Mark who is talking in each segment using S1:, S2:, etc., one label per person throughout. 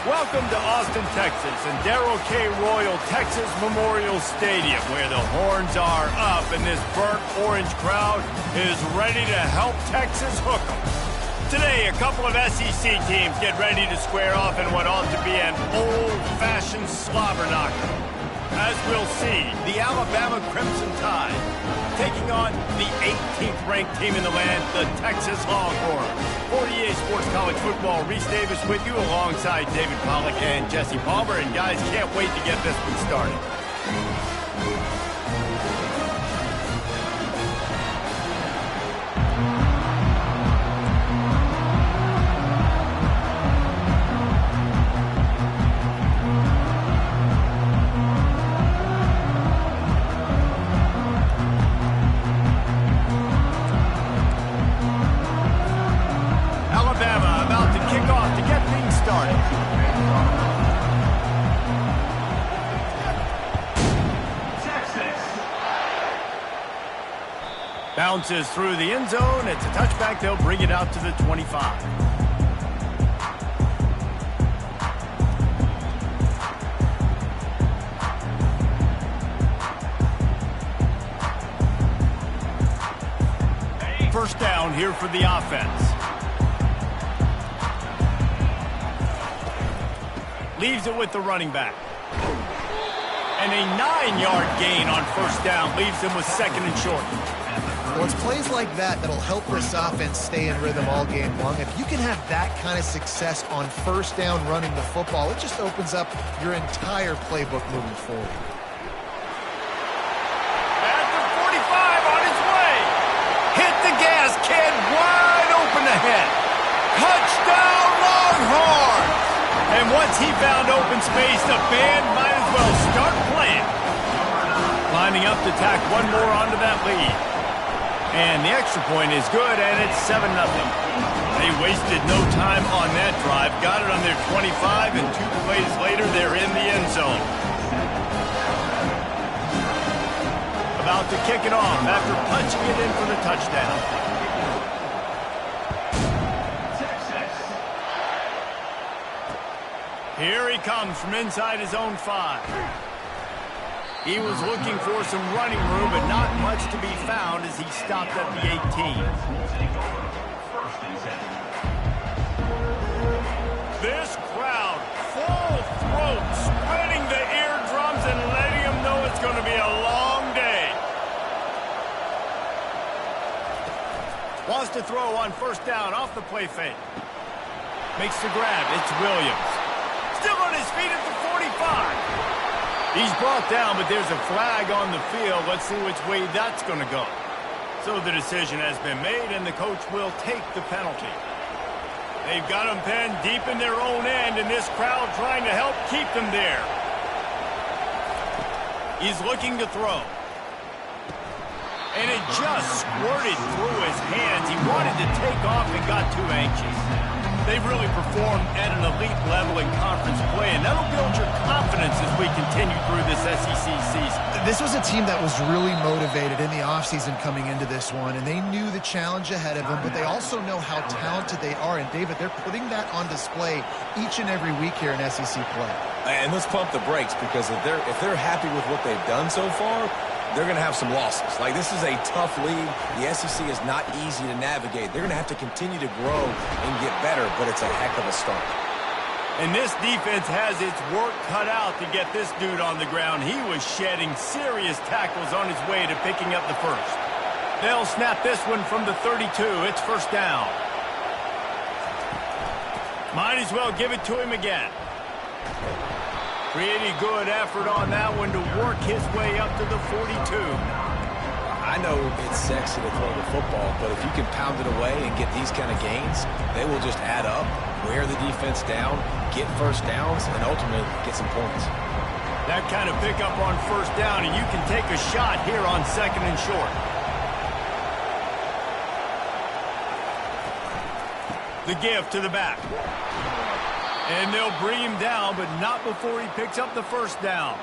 S1: Welcome to Austin, Texas, and Darrell K. Royal Texas Memorial Stadium, where the horns are up and this burnt orange crowd is ready to help Texas hook 'em. Today, a couple of SEC teams get ready to square off in what ought to be an old-fashioned slobber knocker. As we'll see, the Alabama Crimson Tide taking on the 18th ranked team in the land, the Texas Longhorns. For EA Sports College Football, Reese Davis with you alongside David Pollack and Jesse Palmer. And guys, can't wait to get this one started. Bounces through the end zone. It's a touchback. They'll bring it out to the 25. First down here for the offense. Leaves it with the running back. And a 9-yard gain on first down leaves them with second and short.
S2: Well, it's plays like that that'll help this offense stay in rhythm all game long. If you can have that kind of success on first down running the football, it just opens up your entire playbook moving forward.
S1: At the 45 on his way. Hit the gas, kid. Wide open ahead. Touchdown, Longhorns. And once he found open space, the band might as well start playing. Lining up to tack one more onto that lead. And the extra point is good, and it's 7-0. They wasted no time on that drive. Got it on their 25, and 2 plays later, they're in the end zone. About to kick it off after punching it in for the touchdown. Here he comes from inside his own 5. He was looking for some running room, but not much to be found as he stopped at the 18. This crowd, full throat, spreading the eardrums and letting them know it's going to be a long day. Wants to throw on first down off the play fake. Makes the grab. It's Williams. Still on his feet at the 45. He's brought down, but there's a flag on the field. Let's see which way that's going to go. So the decision has been made, and the coach will take the penalty. They've got them pinned deep in their own end, and this crowd trying to help keep them there. He's looking to throw. And it just squirted through his hands. He wanted to take off and got too anxious. They've really performed at an elite level in conference play, and that'll build your confidence as we continue through this SEC season.
S2: This was a team that was really motivated in the offseason coming into this one, and they knew the challenge ahead of them, but they also know how talented they are. And, David, they're putting that on display each and every week here in SEC play.
S3: And let's pump the brakes, because if they're happy with what they've done so far, they're going to have some losses. Like, this is a tough league. The SEC is not easy to navigate. They're going to have to continue to grow and get better, but it's a heck of a start.
S1: And this defense has its work cut out to get this dude on the ground. He was shedding serious tackles on his way to picking up the first. They'll snap this one from the 32. It's first down. Might as well give it to him again. Pretty good effort on that one to work his way up to the 42.
S3: I know it's sexy to throw the football, but if you can pound it away and get these kind of gains, they will just add up, wear the defense down, get first downs, and ultimately get some points.
S1: That kind of pickup on first down, and you can take a shot here on second and short. The give to the back. And they'll bring him down, but not before he picks up the first down.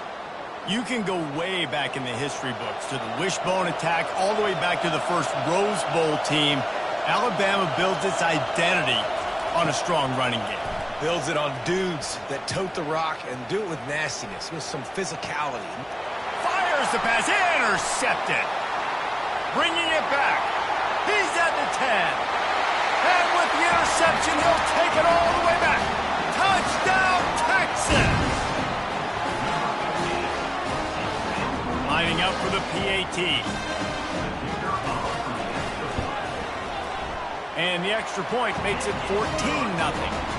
S1: You can go way back in the history books to the wishbone attack, all the way back to the first Rose Bowl team. Alabama builds its identity on a strong running game.
S3: Builds it on dudes that tote the rock and do it with nastiness, with some physicality.
S1: Fires the pass, intercepted. Bringing it back. He's at the 10. And with the interception, he'll take it all the way back. Touchdown, Texas! Lining up for the PAT. And the extra point makes it 14-0.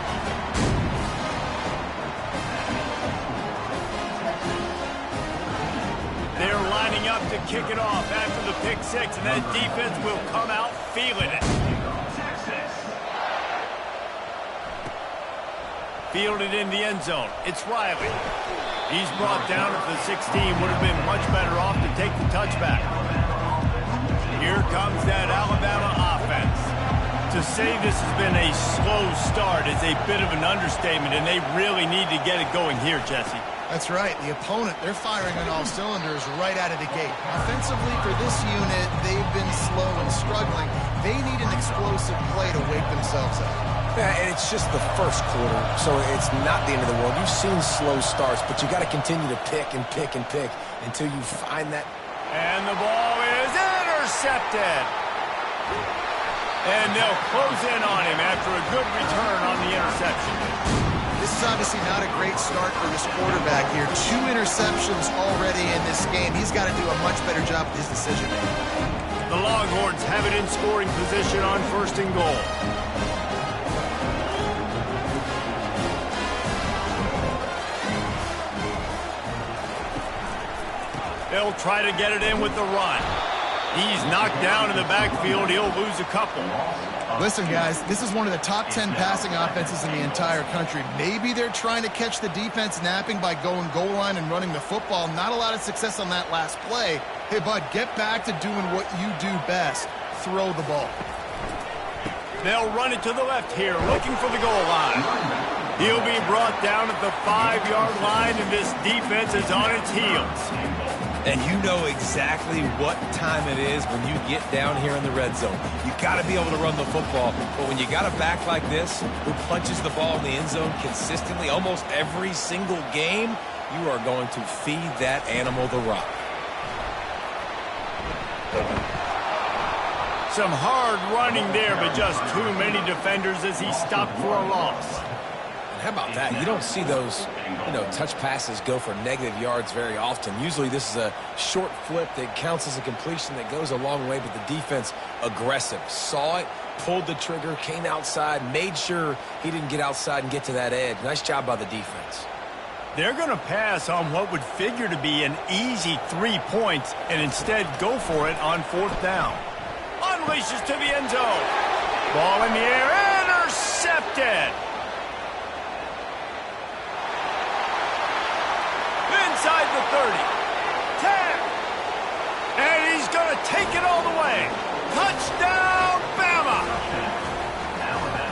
S1: They're lining up to kick it off after the pick six, and that defense will come out feeling it. Fielded in the end zone. It's Riley. He's brought down at the 16. Would have been much better off to take the touchback. Here comes that Alabama offense. To say this has been a slow start is a bit of an understatement, and they really need to get it going here, Jesse.
S2: That's right. The opponent, they're firing on all cylinders right out of the gate. Offensively, for this unit, they've been slow and struggling. They need an explosive play to wake themselves up.
S3: Yeah, and it's just the first quarter, so it's not the end of the world. You've seen slow starts, but you got to continue to pick and pick and pick until you find that.
S1: And the ball is intercepted. And they'll close in on him after a good return on the interception.
S2: This is obviously not a great start for this quarterback here. 2 interceptions already in this game. He's got to do a much better job with his decision-making.
S1: The Longhorns have it in scoring position on 1st and goal. They'll try to get it in with the run. He's knocked down in the backfield. He'll lose a couple.
S2: Listen, guys, this is one of the top 10 passing offenses in the entire country. Maybe they're trying to catch the defense napping by going goal line and running the football. Not a lot of success on that last play. Hey, bud, get back to doing what you do best. Throw the ball.
S1: They'll run it to the left here, looking for the goal line. He'll be brought down at the 5-yard line, and this defense is on its heels.
S3: And you know exactly what time it is when you get down here in the red zone. You got to be able to run the football. But when you got a back like this who punches the ball in the end zone consistently almost every single game, you are going to feed that animal the rock.
S1: Some hard running there, but just too many defenders as he stopped for a loss.
S3: How about that? You don't see those, touch passes go for negative yards very often. Usually this is a short flip that counts as a completion that goes a long way, but the defense aggressive. Saw it, pulled the trigger, came outside, made sure he didn't get outside and get to that edge. Nice job by the defense.
S1: They're going to pass on what would figure to be an easy 3 points and instead go for it on 4th down. Unleashes to the end zone. Ball in the air, intercepted. Inside the 30, 10, and he's going to take it all the way. Touchdown, Bama!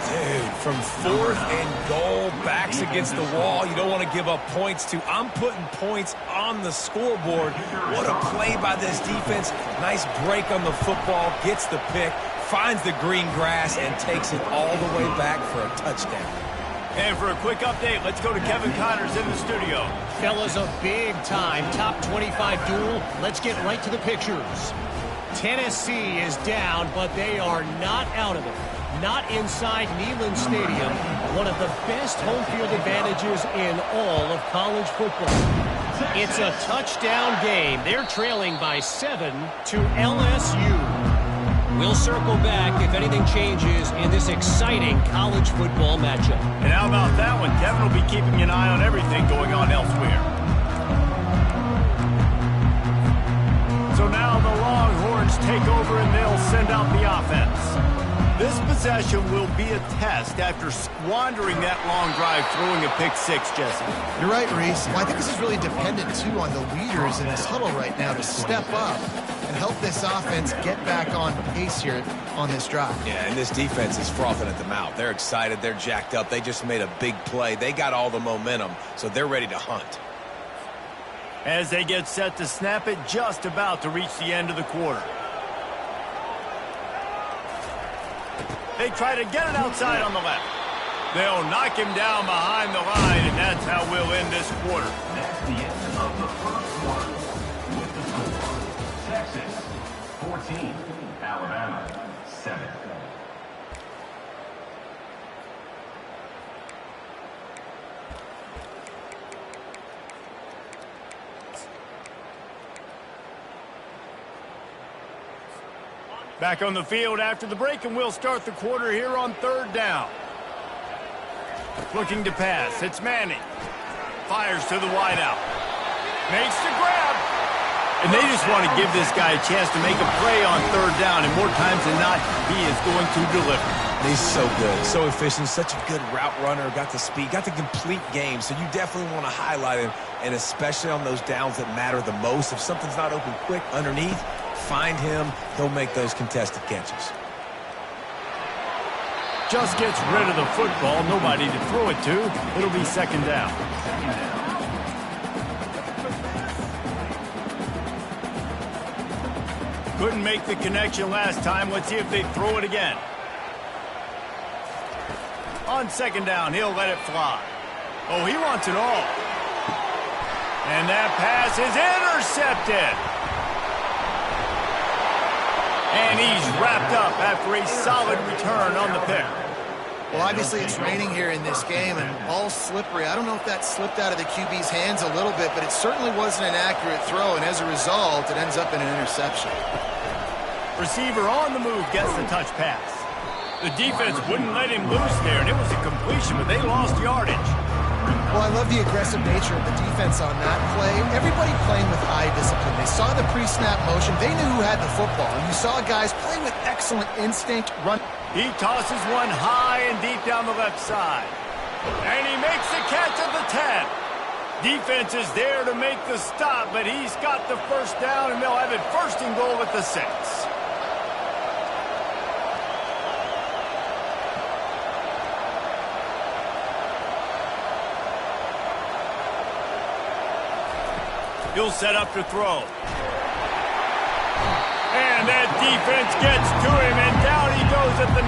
S3: Dude, from 4th and goal, backs against the wall, you don't want to give up points to. I'm putting points on the scoreboard. What a play by this defense. Nice break on the football, gets the pick, finds the green grass, and takes it all the way back for a touchdown.
S1: And for a quick update, let's go to Kevin Connors in the studio.
S4: Fellas, a big-time top 25 duel. Let's get right to the pictures. Tennessee is down, but they are not out of it. Not inside Neyland Stadium, one of the best home field advantages in all of college football. It's a touchdown game. They're trailing by 7 to LSU. We'll circle back if anything changes in this exciting college football matchup.
S1: And how about that one? Kevin will be keeping an eye on everything going on elsewhere. So now the Longhorns take over and they'll send out the offense. This possession will be a test after squandering that long drive throwing a pick six, Jesse.
S2: You're right, Reese. Well, I think this is really dependent, too, on the leaders in this huddle right now to step up and help this offense get back on pace here on this drive.
S3: Yeah, and this defense is frothing at the mouth. They're excited. They're jacked up. They just made a big play. They got all the momentum, so they're ready to hunt.
S1: As they get set to snap it, just about to reach the end of the quarter. They try to get it outside on the left. They'll knock him down behind the line, and that's how we'll end this quarter.
S5: That's the end of the first quarter. With the score, Texas 14, Alabama 7.
S1: Back on the field after the break, and we'll start the quarter here on 3rd down. Looking to pass. It's Manning. Fires to the wideout. Makes the grab. And they just want to give this guy a chance to make a play on 3rd down, and more times than not, he is going to deliver.
S3: He's so good, so efficient, such a good route runner, got the speed, got the complete game, so you definitely want to highlight him, and especially on those downs that matter the most. If something's not open quick underneath, find him, he'll make those contested catches.
S1: Just gets rid of the football, nobody to throw it to. It'll be 2nd down. Couldn't make the connection last time. Let's see if they throw it again. On 2nd down, he'll let it fly. Oh, he wants it all. And that pass is intercepted. And he's wrapped up after a solid return on the pick.
S2: Well, obviously it's raining here in this game, and ball's slippery. I don't know if that slipped out of the QB's hands a little bit, but it certainly wasn't an accurate throw, and as a result, it ends up in an interception.
S1: Receiver on the move gets the touch pass. The defense wouldn't let him loose there, and it was a completion, but they lost yardage.
S2: Well, I love the aggressive nature of the defense on that play. Everybody playing with eye discipline. They saw the pre-snap motion. They knew who had the football. And you saw guys playing with excellent instinct.
S1: He tosses one high and deep down the left side. And he makes the catch at the 10. Defense is there to make the stop, but he's got the 1st down, and they'll have it 1st and goal at the 6. He'll set up to throw. And that defense gets to him, and down he goes at the 9.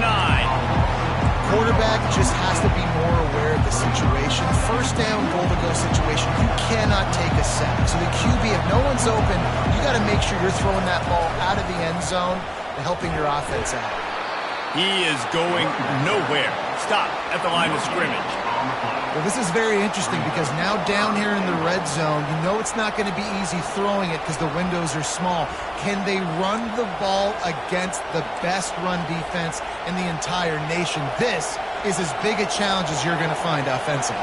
S2: Quarterback just has to be more aware of the situation. 1st down, goal-to-go situation. You cannot take a sack. So the QB, if no one's open, you got to make sure you're throwing that ball out of the end zone and helping your offense out.
S1: He is going nowhere. Stop at the line of scrimmage.
S2: Well, this is very interesting because now down here in the red zone, you know it's not going to be easy throwing it because the windows are small. Can they run the ball against the best run defense in the entire nation? This is as big a challenge as you're going to find offensively.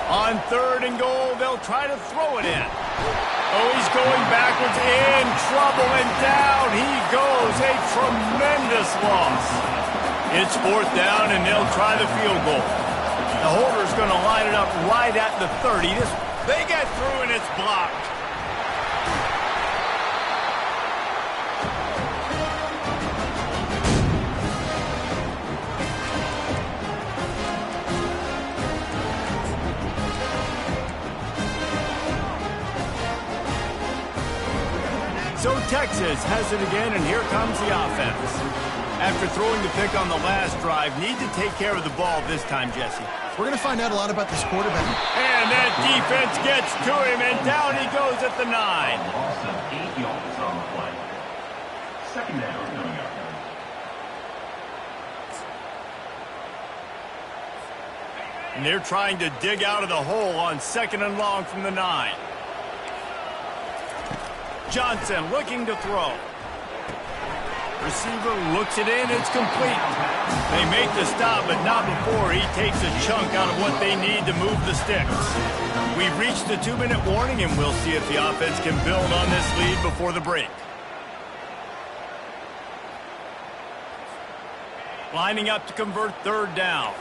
S1: On 3rd and goal, they'll try to throw it in. Oh, he's going backwards, in trouble, and down he goes. A tremendous loss. It's 4th down, and they'll try the field goal. The holder's going to line it up right at the 30. They get through, and it's blocked. So Texas has it again, and here comes the offense. After throwing the pick on the last drive, need to take care of the ball this time, Jesse.
S2: We're going to find out a lot about this quarterback.
S1: And that defense gets to him, and down he goes at the 9.
S5: Loss of 8 yards on the play. 2nd down coming up.
S1: And they're trying to dig out of the hole on 2nd and long from the 9. Johnson looking to throw. Receiver looks it in, it's complete. They make the stop, but not before he takes a chunk out of what they need to move the sticks. We've reached the 2-minute warning, and we'll see if the offense can build on this lead before the break. Lining up to convert 3rd down.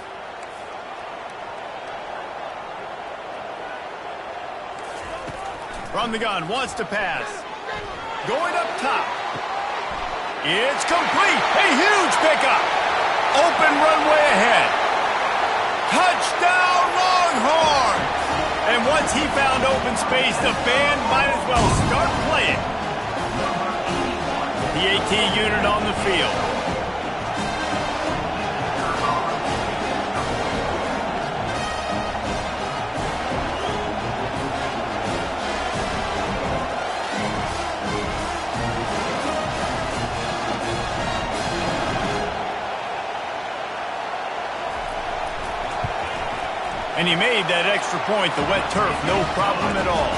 S1: From the gun, wants to pass. Going up top. It's complete. A huge pickup. Open runway ahead. Touchdown, Longhorns! And once he found open space, the band might as well start playing. The AT unit on the field. And he made that extra point, the wet turf, no problem at all.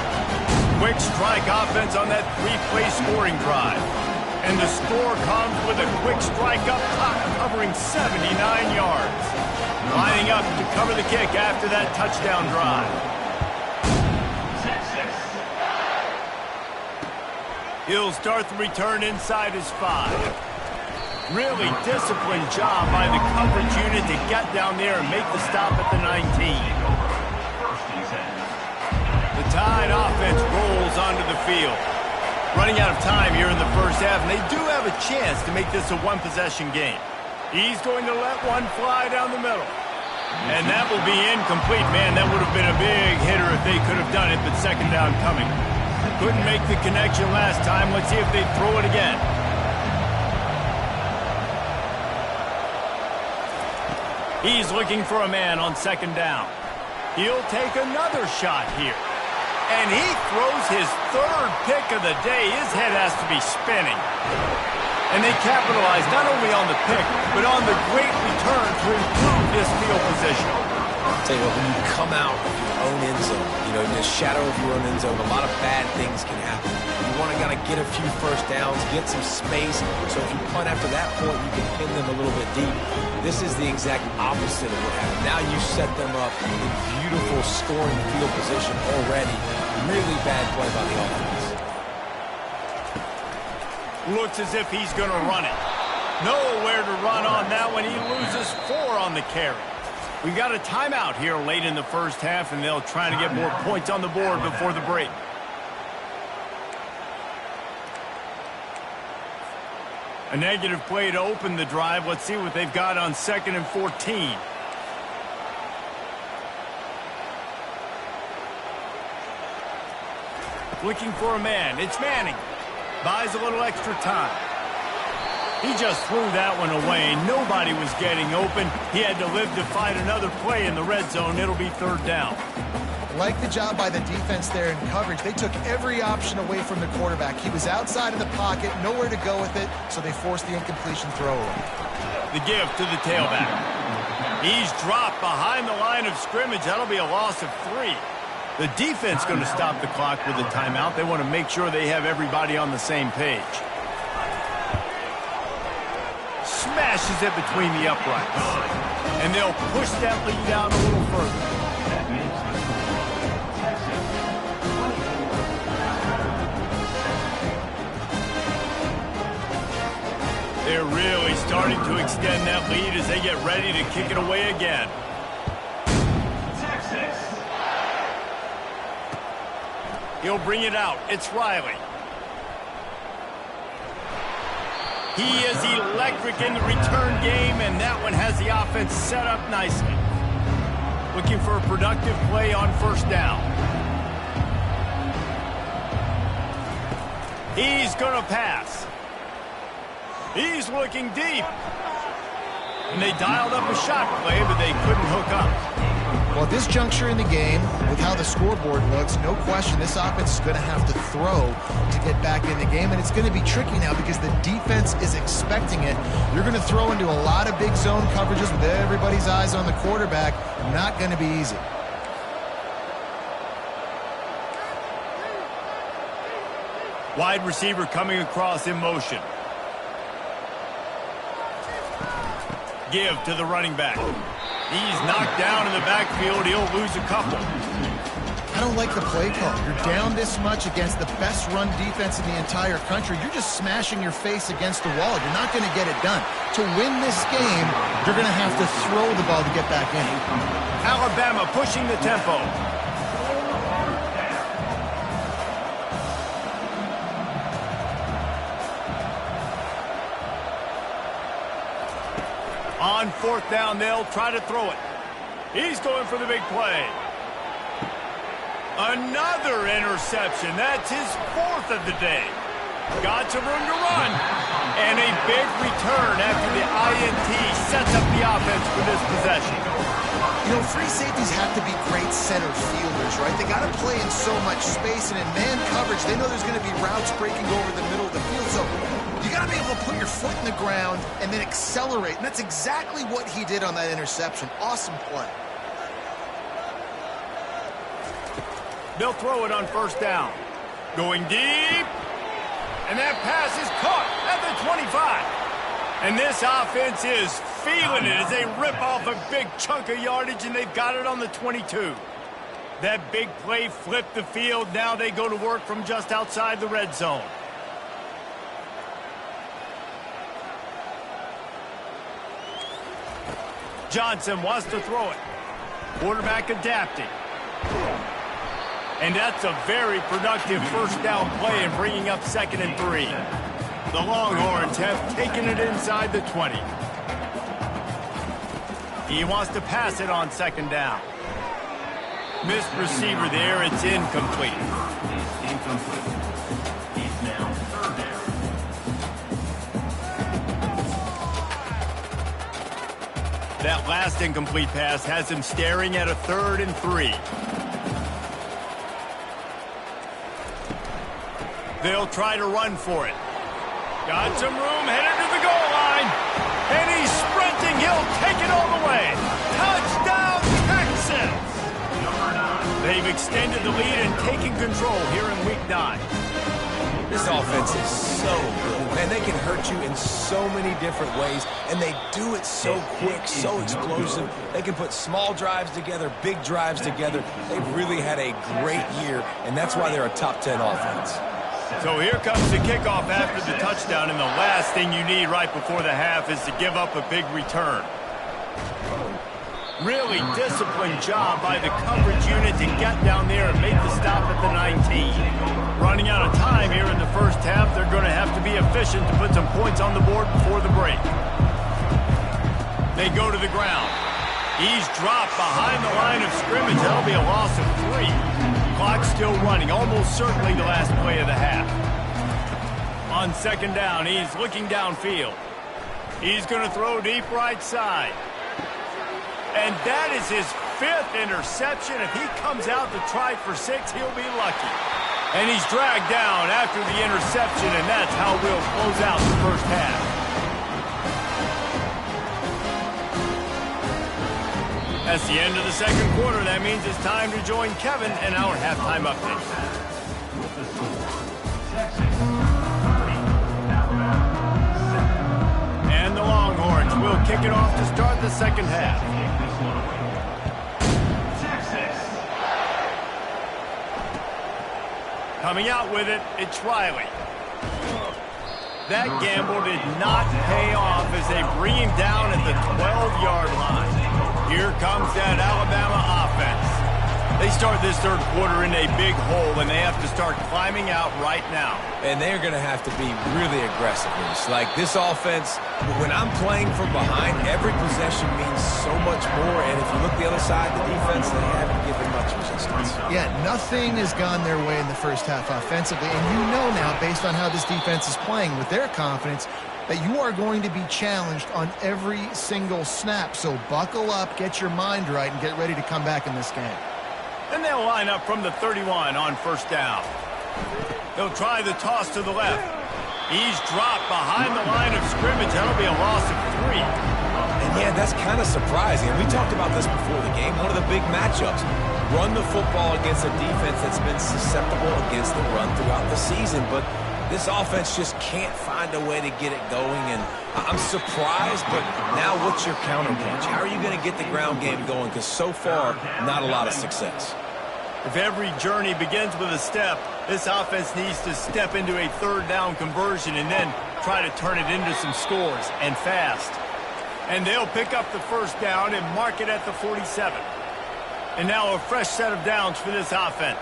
S1: Quick strike offense on that 3-play scoring drive. And the score comes with a quick strike up top, covering 79 yards. Lining up to cover the kick after that touchdown drive. He'll start the return inside his 5. Really disciplined job by the coverage unit to get down there and make the stop at the 19. The Tide offense rolls onto the field. Running out of time here in the first half, and they do have a chance to make this a one-possession game. He's going to let one fly down the middle. And that will be incomplete. Man, that would have been a big hitter if they could have done it, but second down coming. Couldn't make the connection last time. Let's see if they throw it again. He's looking for a man on second down. He'll take another shot here. And he throws his third pick of the day. His head has to be spinning. And they capitalize not only on the pick, but on the great return to improve this field position.
S3: I'll tell you what, when you come out of your own end zone, in the shadow of your own end zone, a lot of bad things can happen. You want to kind of get a few first downs, get some space, so if you punt after that point, you can pin them a little bit deep. This is the exact opposite of what happened. Now you set them up in beautiful scoring field position already. Really bad play by the offense.
S1: Looks as if he's going to run it. Nowhere to run on that one. He loses 4 on the carry. We got a timeout here late in the first half, and they'll try to get more points on the board before the break. A negative play to open the drive. Let's see what they've got on 2nd and 14. Looking for a man. It's Manning. Buys a little extra time. He just threw that one away. Nobody was getting open. He had to live to fight another play in the red zone. It'll be 3rd down.
S2: Like the job by the defense there in coverage. They took every option away from the quarterback. He was outside of the pocket, nowhere to go with it, so they forced the incompletion throwaway.
S1: The give to the tailback. He's dropped behind the line of scrimmage. That'll be a loss of 3. The defense going to stop the clock with a timeout. They want to make sure they have everybody on the same page. Smashes it between the uprights. And they'll push that lead out a little further. They're really starting to extend that lead as they get ready to kick it away again. He'll bring it out. It's Riley. He is electric in the return game, and that one has the offense set up nicely. Looking for a productive play on 1st down. He's going to pass. He's looking deep. And they dialed up a shot play, but they couldn't hook up.
S2: Well, at this juncture in the game, with how the scoreboard looks, no question this offense is going to have to throw to get back in the game, and it's going to be tricky now because the defense is expecting it. You're going to throw into a lot of big zone coverages with everybody's eyes on the quarterback. Not going to be easy.
S1: Wide receiver coming across in motion. Give to the running back. He's knocked down in the backfield. He'll lose a couple.
S2: I don't like the play call. You're down this much against the best run defense in the entire country. You're just smashing your face against the wall. You're not going to get it done. To win this game, you're going to have to throw the ball to get back in.
S1: Alabama pushing the tempo. On 4th down, they'll try to throw it. He's going for the big play. Another interception. That's his 4th of the day. Got some room to run. And a big return after the INT sets up the offense for this possession.
S2: Free safeties have to be great center fielders, right? They got to play in so much space, and in man coverage, they know there's going to be routes breaking over the middle of the field. So you got to be able to put your foot in the ground and then accelerate. And that's exactly what he did on that interception. Awesome play.
S1: They'll throw it on first down. Going deep. And that pass is caught at the 25. And this offense is feeling it as they rip off a big chunk of yardage, and they've got it on the 22. That big play flipped the field. Now they go to work from just outside the red zone. Johnson wants to throw it. Quarterback adapting. And that's a very productive first down play in bringing up 2nd and 3. The Longhorns have taken it inside the 20. He wants to pass it on 2nd down. Missed receiver there. It's incomplete.
S5: It's incomplete. It's now 3rd down.
S1: That last incomplete pass has him staring at a 3rd and 3. They'll try to run for it. Got some room, headed to the goal line. And he's sprinting. He'll take it all the way. Touchdown, Texas! They've extended the lead and taken control here in Week 9.
S3: This offense is so good. Man, they can hurt you in so many different ways, and they do it so quick, so explosive. They can put small drives together, big drives together. They've really had a great year, and that's why they're a top 10 offense.
S1: So here comes the kickoff after the touchdown, and the last thing you need right before the half is to give up a big return. Really disciplined job by the coverage unit to get down there and make the stop at the 19. Running out of time here in the first half, they're going to have to be efficient to put some points on the board before the break. They go to the ground. He's dropped behind the line of scrimmage. That'll be a loss of 3. Clock still running, almost certainly the last play of the half. On 2nd down, he's looking downfield. He's going to throw deep right side. And that is his 5th interception. If he comes out to try for 6, he'll be lucky. And he's dragged down after the interception, and that's how we'll close out the first half. That's the end of the 2nd quarter. That means it's time to join Kevin in our halftime update.
S5: With the score, Texas 30, Alabama 7.
S1: And the Longhorns will kick it off to start the 2nd half.
S5: Take this one away. Texas.
S1: Coming out with it, it's Riley. That gamble did not pay off as they bring him down at the 12-yard line. Here comes that Alabama offense. They start this 3rd quarter in a big hole, and they have to start climbing out right now.
S3: And they're going to have to be really aggressive. Like this offense, when I'm playing from behind, every possession means so much more. And if you look the other side, the defense, they haven't given much resistance.
S2: Yeah, nothing has gone their way in the first half offensively. And you know now, based on how this defense is playing with their confidence, that you are going to be challenged on every single snap. So buckle up, get your mind right, and get ready to come back in this game.
S1: Then they'll line up from the 31 on first down. They'll try the toss to the left. He's dropped behind the line of scrimmage. That'll be a loss of 3.
S3: And yeah, that's kind of surprising. And we talked about this before the game. One of the big matchups. Run the football against a defense that's been susceptible against the run throughout the season. But this offense just can't find a way to get it going. And I'm surprised, but now what's your counterpunch? How are you going to get the ground game going? Because so far, not a lot of success.
S1: If every journey begins with a step, this offense needs to step into a 3rd down conversion and then try to turn it into some scores, and fast. And they'll pick up the first down and mark it at the 47. And now a fresh set of downs for this offense.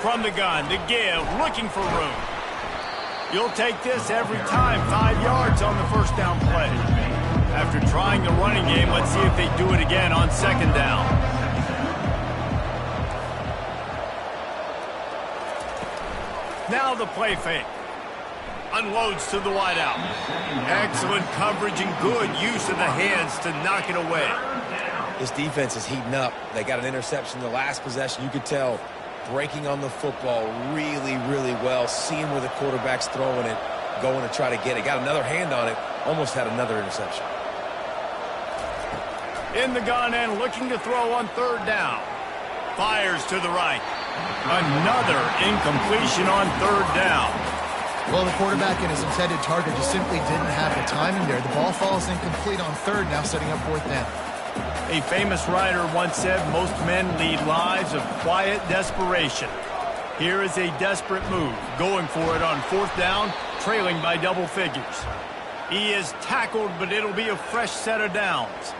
S1: From the gun, to give, looking for room. You'll take this every time. 5 yards on the first down play. After trying the running game, let's see if they do it again on 2nd down. Now the play fake. Unloads to the wideout. Excellent coverage and good use of the hands to knock it away.
S3: This defense is heating up. They got an interception the last possession. You could tell breaking on the football really, really well. Seeing where the quarterback's throwing it, going to try to get it. Got another hand on it. Almost had another interception.
S1: In the gun and looking to throw on third down. Fires to the right. Another incompletion on third down.
S2: Well, the quarterback and his intended target just simply didn't have the timing there. The ball falls incomplete on third, now setting up fourth down.
S1: A famous writer once said most men lead lives of quiet desperation. Here is a desperate move, going for it on fourth down, trailing by double figures. He is tackled, but it'll be a fresh set of downs.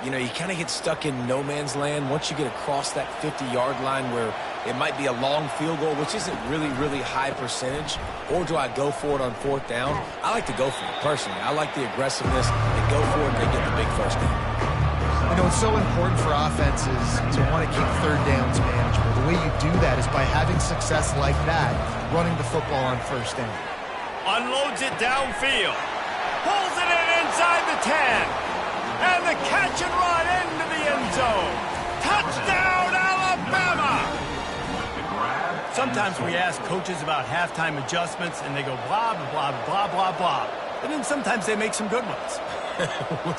S3: You know, you kind of get stuck in no man's land once you get across that 50-yard line where it might be a long field goal, which isn't really high percentage. Or do I go for it on fourth down? I like to go for it, personally. I like the aggressiveness. They go for it, and they get the big first down.
S2: You know, it's so important for offenses to want to keep third downs manageable. The way you do that is by having success like that, running the football on first down.
S1: Unloads it downfield. Pulls it in inside the 10. And the catch and run into the end zone. Touchdown, Alabama! Sometimes we ask coaches about halftime adjustments, and they go blah, blah, blah, blah, blah. And then sometimes they make some good ones.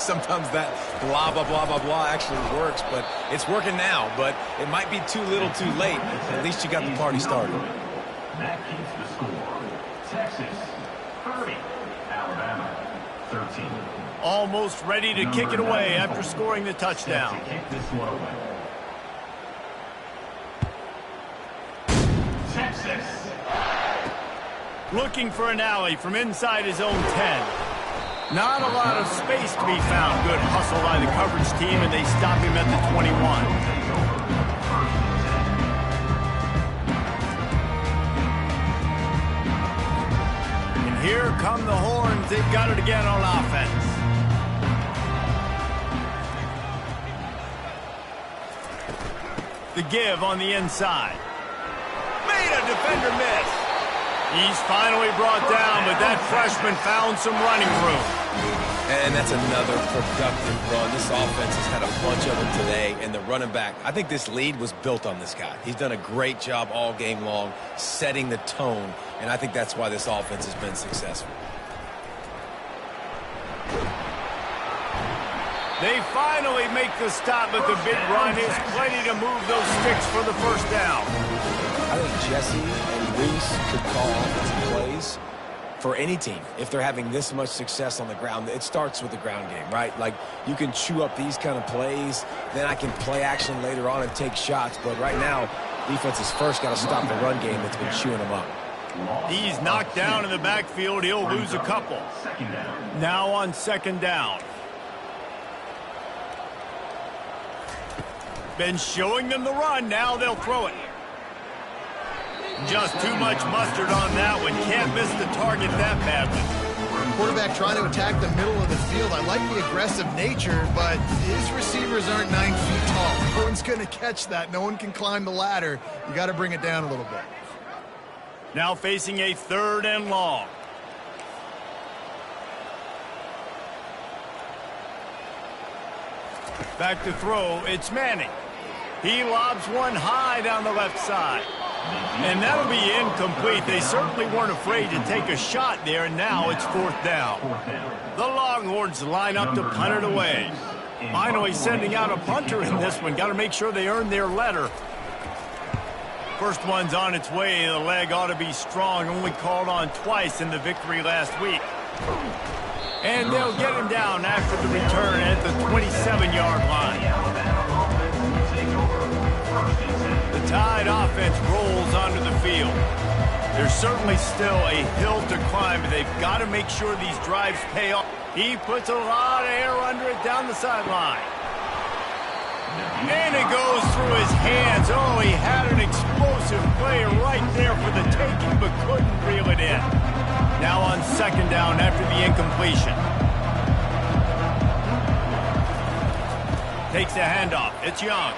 S3: Sometimes that blah, blah, blah, blah, blah actually works, but it's working now. But it might be too little too late. At least you got the party started.
S5: That keeps the score. Texas, 30. Alabama, 13.
S1: Almost ready to kick it away after scoring the touchdown.
S5: Kick this one away. Texas.
S1: Looking for an alley from inside his own 10. Not a lot of space to be found. Good hustle by the coverage team, and they stop him at the 21. And here come the horns. They've got it again on offense. The give on the inside. Made a defender miss. He's finally brought down, but that freshman found some running room.
S3: And that's another productive run. This offense has had a bunch of them today, and the running back, I think this lead was built on this guy. He's done a great job all game long, setting the tone, and I think that's why this offense has been successful.
S1: They finally make the stop, but the big run is plenty to move those sticks for the first down.
S3: I think Jesse and Reese could call offensive plays for any team. If they're having this much success on the ground, it starts with the ground game, right? Like, you can chew up these kind of plays, then I can play action later on and take shots. But right now, defense has first got to stop the run game that's been chewing them up.
S1: He's knocked down in the backfield. He'll lose a couple. Now on second down. Been showing them the run. Now they'll throw it. Just too much mustard on that one. Can't miss the target that badly.
S2: Quarterback trying to attack the middle of the field. I like the aggressive nature, but his receivers aren't 9 feet tall. No one's going to catch that. No one can climb the ladder. You got to bring it down a little bit.
S1: Now facing a third and long. Back to throw. It's Manning. He lobs one high down the left side. And that'll be incomplete. They certainly weren't afraid to take a shot there, and now it's fourth down. The Longhorns line up to punt it away. Finally sending out a punter in this one. Got to make sure they earn their letter. First one's on its way. The leg ought to be strong. Only called on twice in the victory last week. And they'll get him down after the return at the 27-yard line. The Tide offense rolls onto the field. There's certainly still a hill to climb, but they've got to make sure these drives pay off. He puts a lot of air under it down the sideline. And it goes through his hands. Oh, he had an explosive play right there for the taking, but couldn't reel it in. Now on second down after the incompletion. Takes a handoff. It's Young.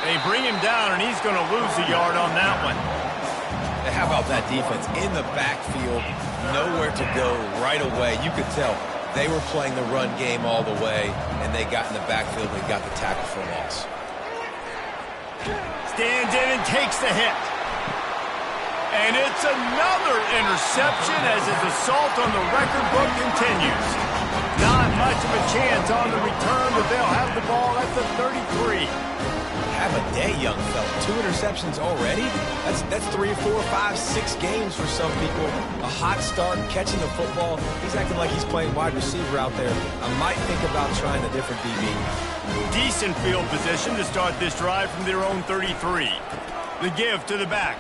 S1: They bring him down, and he's going to lose a yard on that one.
S3: How about that defense in the backfield, nowhere to go right away. You could tell they were playing the run game all the way, and they got in the backfield and got the tackle for loss.
S1: Stands in and takes the hit. And it's another interception as his assault on the record book continues. Not much of a chance on the return, but they'll have the ball at the 33.
S3: Have a day, young fella. 2 interceptions already? That's 3, 4, 5, 6 games for some people. A hot start, catching the football. He's acting like he's playing wide receiver out there. I might think about trying a different DB.
S1: Decent field position to start this drive from their own 33. The give to the back.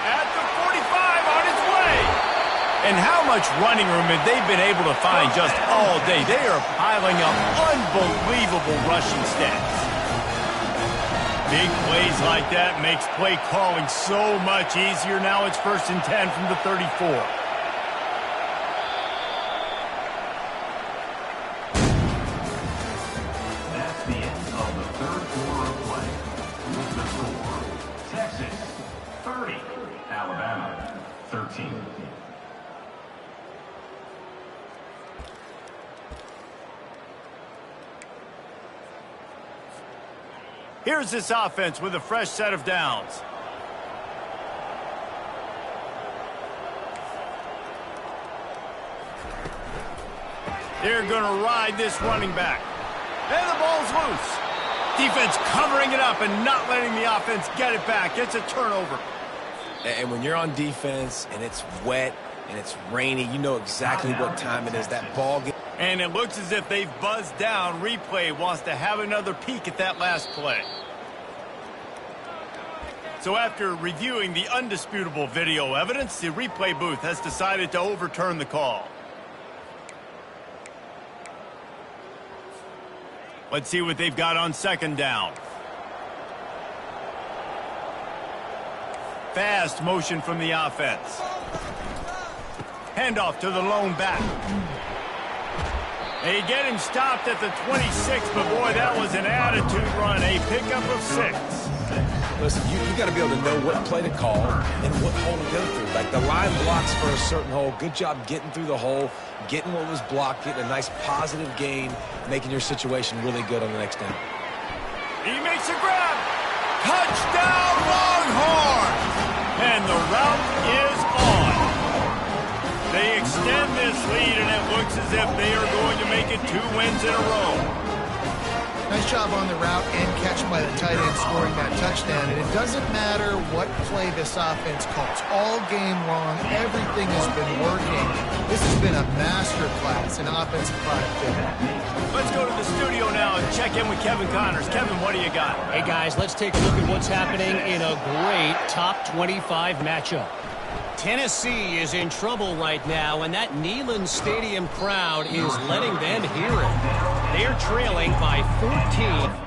S1: At the 45, on its way. And how much running room have they been able to find just all day? They are piling up unbelievable rushing stats. Big plays like that makes play calling so much easier. Now it's 1st and 10 from the 34.
S5: That's the end of the third quarter of play. With the score, Texas 30, Alabama 13.
S1: Here's this offense with a fresh set of downs. They're going to ride this running back. And the ball's loose. Defense covering it up and not letting the offense get it back. It's a turnover.
S3: And when you're on defense and it's wet and it's rainy, you know exactly what time it is. That ball gets...
S1: And it looks as if they've buzzed down. Replay wants to have another peek at that last play. So after reviewing the undisputable video evidence, the replay booth has decided to overturn the call. Let's see what they've got on 2nd down. Fast motion from the offense. Handoff to the lone back. They get him stopped at the 26, but boy, that was an attitude run. A pickup of 6.
S3: Listen, you got to be able to know what play to call and what hole to go through. Like the line blocks for a certain hole. Good job getting through the hole, getting what was blocked, getting a nice positive gain, making your situation really good on the next down.
S1: He makes a grab. Touchdown, Longhorn! And the route is on. They extend this lead, and it looks as if they are going to make it 2 wins in a row.
S2: Nice job on the route and catch by the tight end scoring that touchdown. And it doesn't matter what play this offense calls. All game long, everything has been working. This has been a masterclass in offensive productivity.
S1: Let's go to the studio now and check in with Kevin Connors. Kevin, what do you got?
S4: Hey, guys, let's take a look at what's happening in a great top 25 matchup. Tennessee is in trouble right now, and that Neyland Stadium crowd is letting them hear it. They're trailing by 14.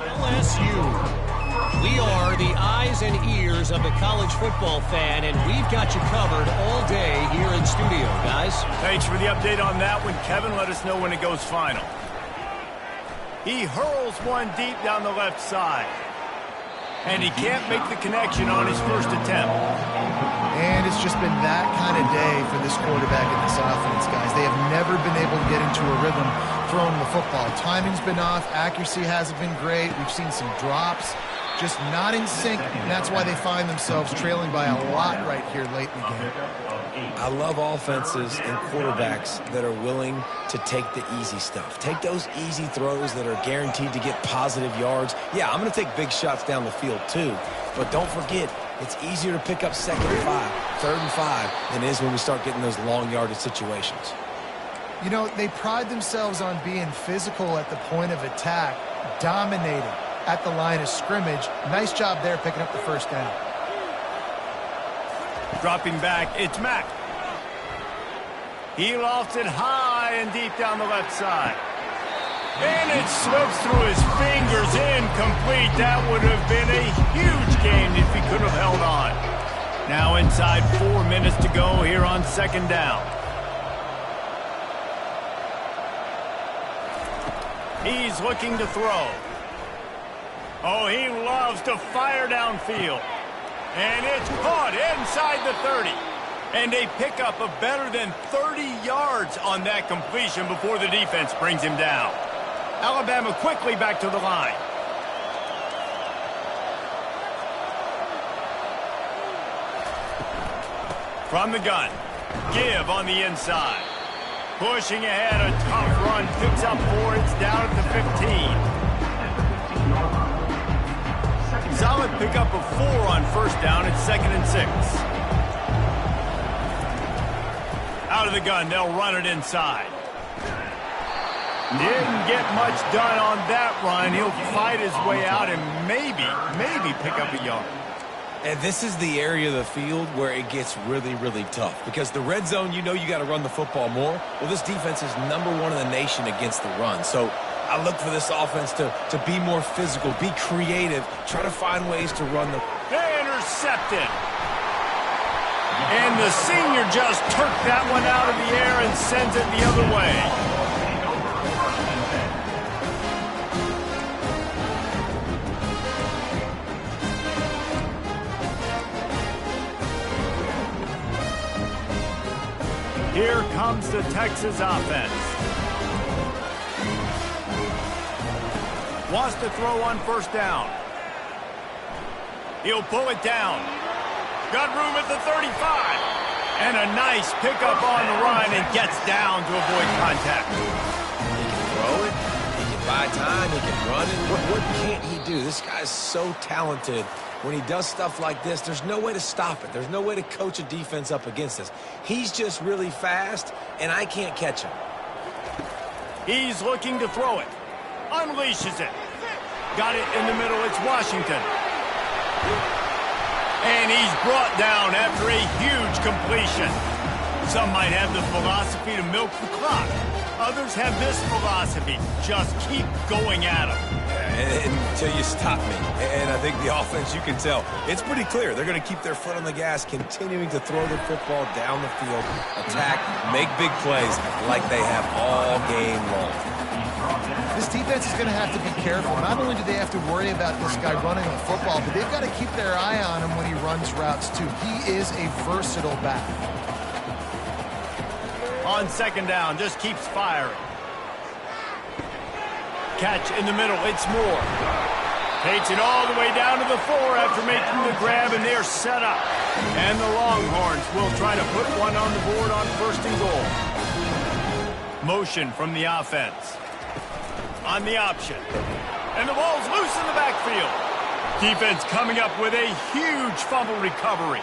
S4: LSU. We are the eyes and ears of the college football fan, and we've got you covered all day here in studio, guys.
S1: Thanks for the update on that one, Kevin. Let us know when it goes final. He hurls one deep down the left side. And he can't make the connection on his first attempt.
S2: And it's just been that kind of day for this quarterback and this offense, guys. They have never been able to get into a rhythm throwing the football. Timing's been off. Accuracy hasn't been great. We've seen some drops. Just not in sync, and that's why they find themselves trailing by a lot right here late in the game.
S3: I love offenses and quarterbacks that are willing to take the easy stuff. Take those easy throws that are guaranteed to get positive yards. Yeah, I'm going to take big shots down the field too, but don't forget, it's easier to pick up 2nd and 5, 3rd and 5 than it is when we start getting those long yardage situations.
S2: You know, they pride themselves on being physical at the point of attack, dominating at the line of scrimmage. Nice job there picking up the first down.
S1: Dropping back, it's Mack. He lofts it high and deep down the left side. And it slips through his fingers, incomplete. That would have been a huge game if he could have held on. Now inside 4 minutes to go here on 2nd down. He's looking to throw. Oh, he loves to fire downfield. And it's caught inside the 30. And they pick up a better than 30 yards on that completion before the defense brings him down. Alabama quickly back to the line. From the gun, give on the inside. Pushing ahead, a tough run, picks up 4, it's down at the 15. Solid pickup of 4 on first down, it's 2nd and 6. Out of the gun, they'll run it inside. Didn't get much done on that run. He'll fight his way out and maybe pick up a yard.
S3: And this is the area of the field where it gets really, really tough. Because the red zone, you know you got to run the football more. Well, this defense is #1 in the nation against the run. So I look for this offense to be more physical, be creative, try to find ways to run the...
S1: They intercepted. And the senior just turked that one out of the air and sends it the other way. Here comes the Texas offense. Wants to throw on first down. He'll pull it down. Got room at the 35. And a nice pickup on the run and gets down to avoid contact.
S3: He can throw it. He can buy time. He can run it. What can't he do? This guy's so talented. When he does stuff like this, there's no way to stop it. There's no way to coach a defense up against this. He's just really fast, and I can't catch him.
S1: He's looking to throw it. Unleashes it. Got it in the middle. It's Washington. And he's brought down after a huge completion. Some might have the philosophy to milk the clock. Others have this philosophy. Just keep going at him.
S3: Until you stop me. And I think the offense, you can tell, it's pretty clear. They're going to keep their foot on the gas, continuing to throw the football down the field, attack, make big plays like they have all game long.
S2: This defense is going to have to be careful. Not only do they have to worry about this guy running the football, but they've got to keep their eye on him when he runs routes, too. He is a versatile back.
S1: On second down, just keeps firing. Catch in the middle, it's Moore. Takes it all the way down to the 4 after making the grab, and they're set up. And the Longhorns will try to put one on the board on 1st and goal. Motion from the offense. On the option. And the ball's loose in the backfield. Defense coming up with a huge fumble recovery.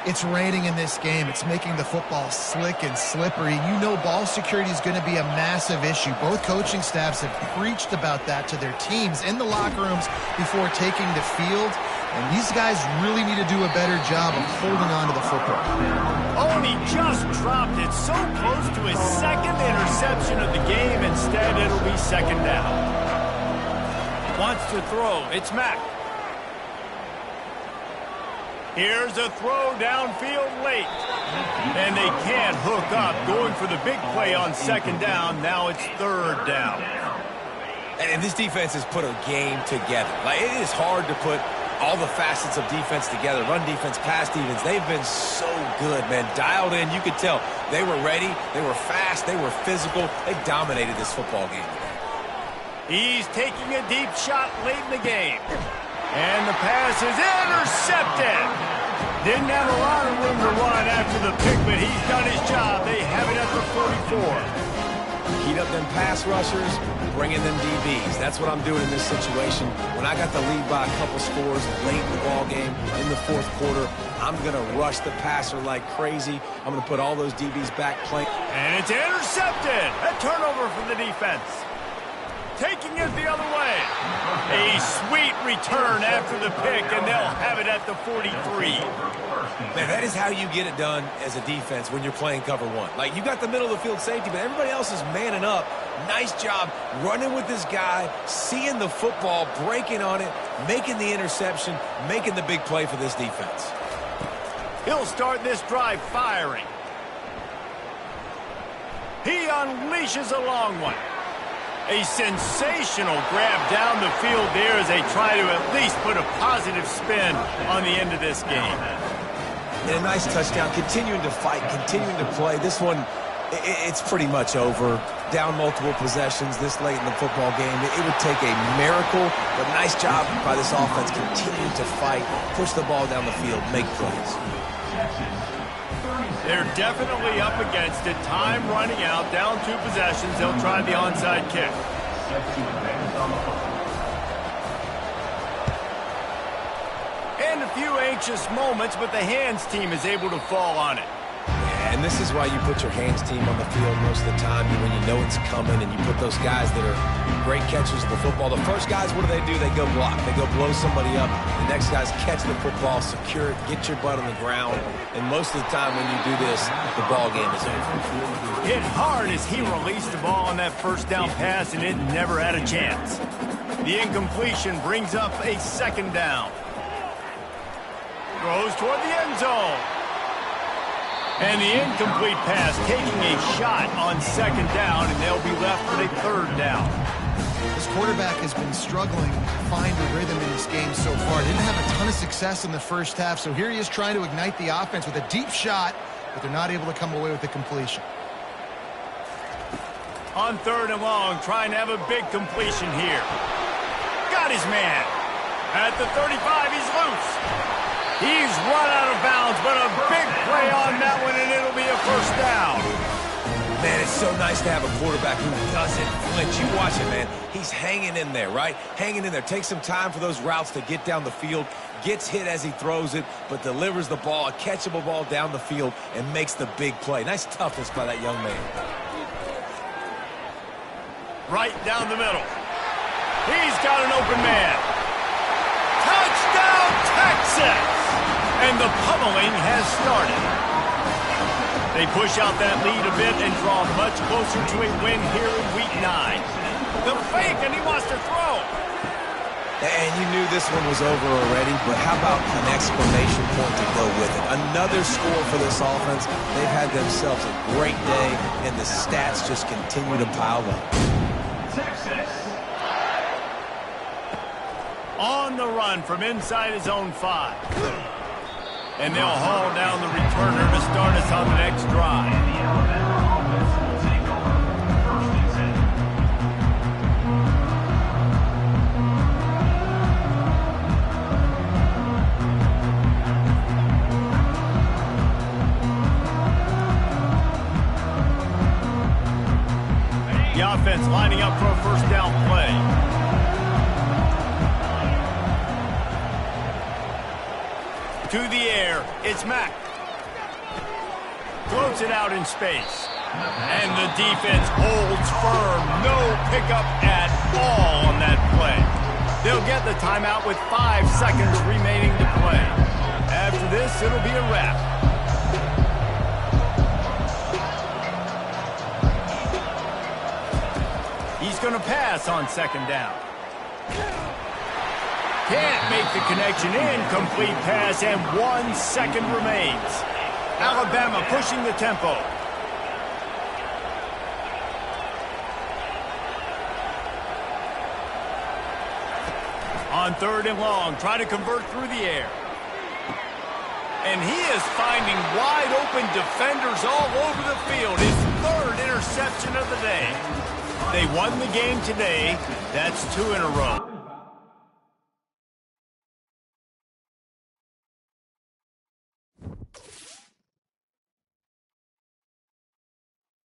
S2: It's raining in this game. It's making the football slick and slippery. You know ball security is going to be a massive issue. Both coaching staffs have preached about that to their teams in the locker rooms before taking the field. And these guys really need to do a better job of holding on to the football.
S1: Oh, and he just dropped it so close to his 2nd interception of the game. Instead, it'll be 2nd down. Wants to throw. It's Mack. Here's a throw downfield late. And they can't hook up, going for the big play on 2nd down. Now it's 3rd down.
S3: And this defense has put a game together. Like, it is hard to put all the facets of defense together. Run defense, pass defense. They've been so good, man. Dialed in. You could tell they were ready. They were fast. They were physical. They dominated this football game.
S1: He's taking a deep shot late in the game. And the pass is intercepted. Didn't have a lot of room to run after the pick, but he's done his job. They have it at the 44.
S3: Heat up them pass rushers, bring in them DBs. That's what I'm doing in this situation. When I got the lead by a couple scores late in the ball game, in the 4th quarter, I'm going to rush the passer like crazy. I'm going to put all those DBs back playing.
S1: And it's intercepted. A turnover for the defense. Taking it the other way. A sweet return after the pick, and they'll have it at the 43.
S3: Man, that is how you get it done as a defense when you're playing cover 1. Like, you got the middle of the field safety, but everybody else is manning up. Nice job running with this guy, seeing the football, breaking on it, making the interception, making the big play for this defense.
S1: He'll start this drive firing. He unleashes a long one. A sensational grab down the field there as they try to at least put a positive spin on the end of this game.
S3: And a nice touchdown, continuing to fight, continuing to play. This one, it's pretty much over. Down multiple possessions this late in the football game. It would take a miracle, but nice job by this offense continuing to fight, push the ball down the field, make plays.
S1: They're definitely up against it. Time running out, down 2 possessions. They'll try the onside kick. And a few anxious moments, but the hands team is able to fall on it.
S3: And this is why you put your hands team on the field most of the time when you know it's coming, and you put those guys that are great catchers of the football. The first guys, what do? They go block. They go blow somebody up. The next guys catch the football, secure it, get your butt on the ground. And most of the time when you do this, the ball game is over.
S1: Hit hard as he released the ball on that first down pass, and it never had a chance. The incompletion brings up a 2nd down. Throws toward the end zone. And the incomplete pass taking a shot on 2nd down, and they'll be left with a 3rd down.
S2: This quarterback has been struggling to find a rhythm in this game so far. Didn't have a ton of success in the first half, so here he is trying to ignite the offense with a deep shot, but they're not able to come away with the completion.
S1: On 3rd and long, trying to have a big completion here. Got his man. At the 35, he's loose. He's run out of bounds, but a big play on that one, and it'll be a 1st down.
S3: Man, it's so nice to have a quarterback who doesn't flinch. You watch it, man. He's hanging in there, right? Hanging in there. Takes some time for those routes to get down the field. Gets hit as he throws it, but delivers the ball, a catchable ball down the field, and makes the big play. Nice toughness by that young man.
S1: Right down the middle. He's got an open man. Touchdown, Texas! And the pummeling has started. They push out that lead a bit and draw much closer to a win here in Week 9. The fake, and he wants to throw.
S3: And you knew this one was over already, but how about an exclamation point to go with it? Another score for this offense. They've had themselves a great day, and the stats just continue to pile up.
S5: Texas.
S1: On the run from inside his own 5. And they'll haul down the returner to start us on the next drive.
S5: And the Alabama offense will take over 1st and
S1: 10. The offense lining up for a 1st down play. To the air, it's Mack. Floats it out in space. And the defense holds firm. No pickup at all on that play. They'll get the timeout with 5 seconds remaining to play. After this, it'll be a wrap. He's going to pass on 2nd down. Can't make the connection. Incomplete pass, and 1 second remains. Alabama pushing the tempo. On 3rd and long, trying to convert through the air. And he is finding wide open defenders all over the field. His 3rd interception of the day. They won the game today. That's 2 in a row.